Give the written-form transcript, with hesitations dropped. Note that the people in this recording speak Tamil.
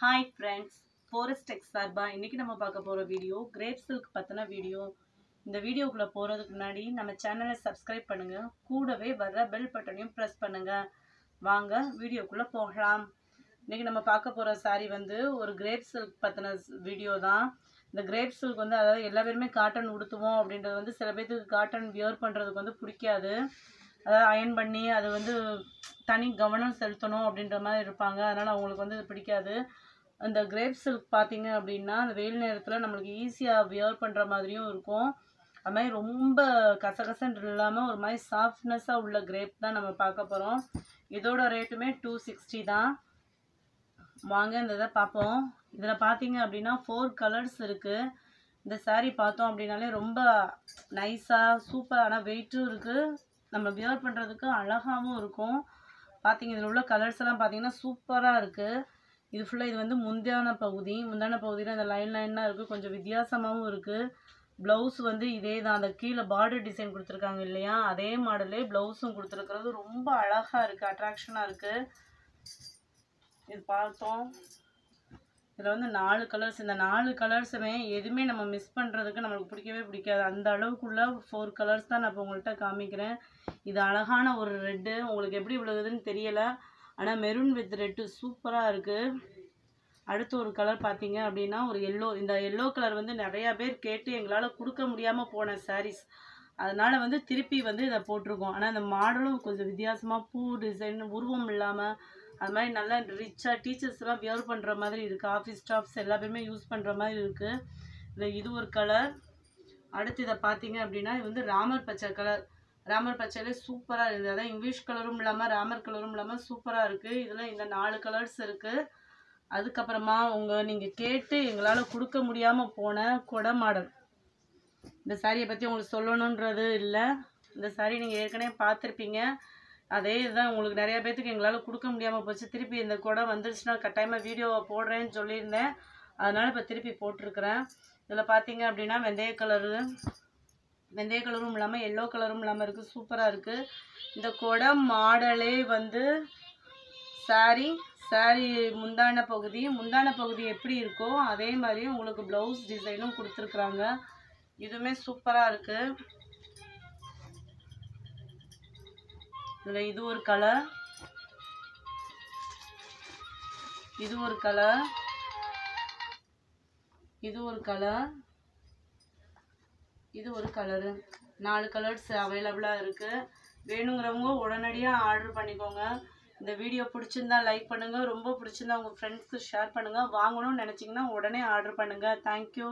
ஹாய் ஃப்ரெண்ட்ஸ், ஃபாரஸ்ட் டெக் சார்பா இன்றைக்கி நம்ம பார்க்க போகிற வீடியோ கிரேப் சில்க் பற்றின வீடியோ. இந்த வீடியோக்குள்ளே போகிறதுக்கு முன்னாடி நம்ம சேனலை சப்ஸ்கிரைப் பண்ணுங்கள், கூடவே வர்ற பெல் பட்டனையும் ப்ரெஸ் பண்ணுங்கள். வாங்க வீடியோக்குள்ளே போகலாம். இன்றைக்கி நம்ம பார்க்க போகிற சாரீ வந்து ஒரு கிரேப் சில்க் பற்றின வீடியோ தான். இந்த கிரேப் சில்க் வந்து அதாவது எல்லா பேருமே காட்டன் உடுத்துவோம் அப்படின்றது வந்து சில பேர்த்துக்கு காட்டன் வியர் பண்ணுறதுக்கு வந்து பிடிக்காது. அதாவது அயன் பண்ணி அது வந்து தனி கவனம் செலுத்தணும் அப்படின்ற மாதிரி இருப்பாங்க. அதனால் அவங்களுக்கு வந்து இது பிடிக்காது. அந்த கிரேப் சில்க் பார்த்தீங்க அப்படின்னா அந்த வெயில் நேரத்தில் நம்மளுக்கு ஈஸியாக வியர் பண்ணுற மாதிரியும் இருக்கும். அது மாதிரி ரொம்ப கசகசன்னு இல்லாமல் ஒரு மாதிரி சாஃப்ட்னஸாக உள்ள கிரேப் தான் நம்ம பார்க்க போகிறோம். இதோட ரேட்டுமே 260 தான். வாங்க இந்த இதை பார்ப்போம். இதில் பார்த்தீங்க அப்படின்னா 4 கலர்ஸ் இருக்குது. இந்த சாரீ பார்த்தோம் அப்படின்னாலே ரொம்ப நைஸாக சூப்பரான வெயிட்டும் இருக்குது, நம்ம வியர் பண்ணுறதுக்கு அழகாகவும் இருக்கும். பார்த்தீங்க இதில் உள்ள கலர்ஸ் எல்லாம் பார்த்தீங்கன்னா சூப்பராக இருக்குது. இது ஃபுல்லாக இது வந்து முந்தான பகுதியில் அந்த லைன்லாம் இருக்குது, கொஞ்சம் வித்தியாசமாகவும் இருக்குது. ப்ளவுஸ் வந்து இதே தான், அந்த கீழே பார்டர் டிசைன் கொடுத்துருக்காங்க இல்லையா, அதே மாடலே ப்ளவுஸும் கொடுத்துருக்கிறது ரொம்ப அழகாக இருக்குது, அட்ராக்ஷனாக இருக்குது. இது பார்த்தோம். இதில் வந்து 4 கலர்ஸ். இந்த 4 கலர்ஸுமே எதுவுமே நம்ம மிஸ் பண்ணுறதுக்கு நம்மளுக்கு பிடிக்கவே பிடிக்காது. அந்த அளவுக்குள்ள 4 கலர்ஸ் தான் நான் இப்போ உங்கள்கிட்ட காமிக்கிறேன். இது அழகான ஒரு ரெட்டு, உங்களுக்கு எப்படி விழுகுதுன்னு தெரியலை, ஆனால் மெரூன் வித் ரெட்டு சூப்பராக இருக்குது. அடுத்து ஒரு கலர் பார்த்தீங்க அப்படின்னா ஒரு எல்லோ. இந்த எல்லோ கலர் வந்து நிறையா பேர் கேட்டு எங்களால் கொடுக்க முடியாமல் போன சாரீஸ், அதனால் வந்து திருப்பி வந்து இதை போட்டிருக்கோம். ஆனால் இந்த மாடலும் கொஞ்சம் வித்தியாசமாக பூ டிசைன் உருவம் இல்லாமல் அது மாதிரி நல்லா ரிச்சாக டீச்சர்ஸ்லாம் வியர் பண்ணுற மாதிரி இருக்குது. ஆஃபீஸ் ஸ்டாஃப்ஸ் எல்லா பேருமே யூஸ் பண்ணுற மாதிரி இருக்குது. இது ஒரு கலர். அடுத்து இதை பார்த்தீங்க அப்படின்னா இது வந்து ராமர் பச்சை கலர். ராமர் பச்சையிலே சூப்பராக இருக்குது. அதான் இங்கிலீஷ் கலரும் இல்லாமல் ராமர் கலரும் இல்லாமல் சூப்பராக இருக்குது. இதில் இந்த 4 கலர்ஸ் இருக்குது. அதுக்கப்புறமா நீங்கள் கேட்டு எங்களால் கொடுக்க முடியாமல் போன கொடை மாடல். இந்த சாரியை பற்றி உங்களுக்கு சொல்லணுன்றது இல்லை, இந்த சாரீ நீங்கள் ஏற்கனவே பார்த்துருப்பீங்க. அதே இதுதான் உங்களுக்கு நிறையா பேர்த்துக்கு எங்களால் கொடுக்க முடியாமல் போச்சு. திருப்பி இந்த கொடை வந்துருச்சுன்னா கட்டாயமாக வீடியோவை போடுறேன்னு சொல்லியிருந்தேன், அதனால் இப்போ திருப்பி போட்டிருக்கிறேன். இதில் பார்த்தீங்க அப்படின்னா வெந்தய கலரும் இல்லாமல் எல்லோ கலரும் இல்லாமல் இருக்குது, சூப்பராக இருக்குது. இந்த கொடை மாடலே வந்து சாரீ முந்தான பகுதி எப்படி இருக்கோ அதே மாதிரி உங்களுக்கு ப்ளவுஸ் டிசைனும் கொடுத்துருக்குறாங்க. இதுவுமே சூப்பராக இருக்குது. இதில் இது ஒரு கலர், இது ஒரு கலர், இது ஒரு கலர், இது ஒரு கலரு. 4 கலர்ஸ் அவைலபிளாக இருக்குது. வேணுங்கிறவங்க உடனடியாக ஆர்டர் பண்ணிக்கோங்க. இந்த வீடியோ பிடிச்சிருந்தா லைக் பண்ணுங்கள், ரொம்ப பிடிச்சிருந்தா உங்கள் ஃப்ரெண்ட்ஸ்க்கு ஷேர் பண்ணுங்கள். வாங்கணும்னு நினச்சிங்கன்னா உடனே ஆர்டர் பண்ணுங்கள். தேங்க்யூ.